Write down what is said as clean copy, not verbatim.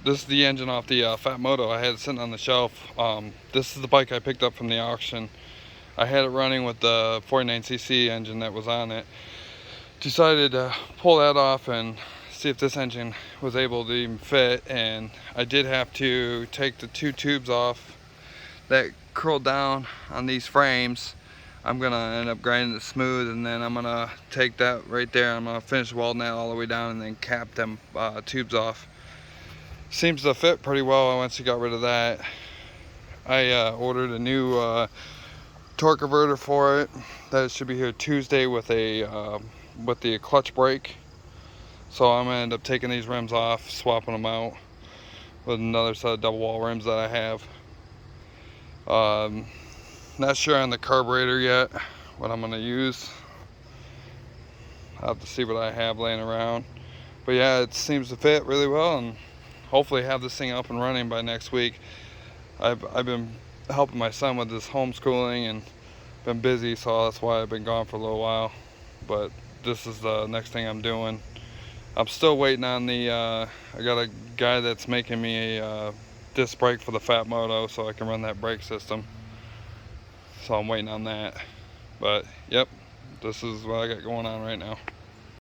This is the engine off the Phatmoto. I had it sitting on the shelf. This is the bike I picked up from the auction. I had it running with the 49cc engine that was on it. Decided to pull that off and see if this engine was able to even fit, and I did have to take the two tubes off that curl down on these frames. I'm gonna end up grinding it smooth, and then I'm gonna take that right there. I'm gonna finish welding that all the way down and then cap them tubes off. Seems to fit pretty well once you got rid of that. I ordered a new torque converter for it. That should be here Tuesday with the clutch brake. So I'm gonna end up taking these rims off, swapping them out with another set of double wall rims that I have. Not sure on the carburetor yet what I'm gonna use. I'll have to see what I have laying around. But yeah, it seems to fit really well, and hopefully have this thing up and running by next week. I've been helping my son with his homeschooling and been busy, so that's why I've been gone for a little while. But this is the next thing I'm doing. I'm still waiting on the, I got a guy that's making me a disc brake for the Phatmoto so I can run that brake system. So I'm waiting on that. But yep, this is what I got going on right now.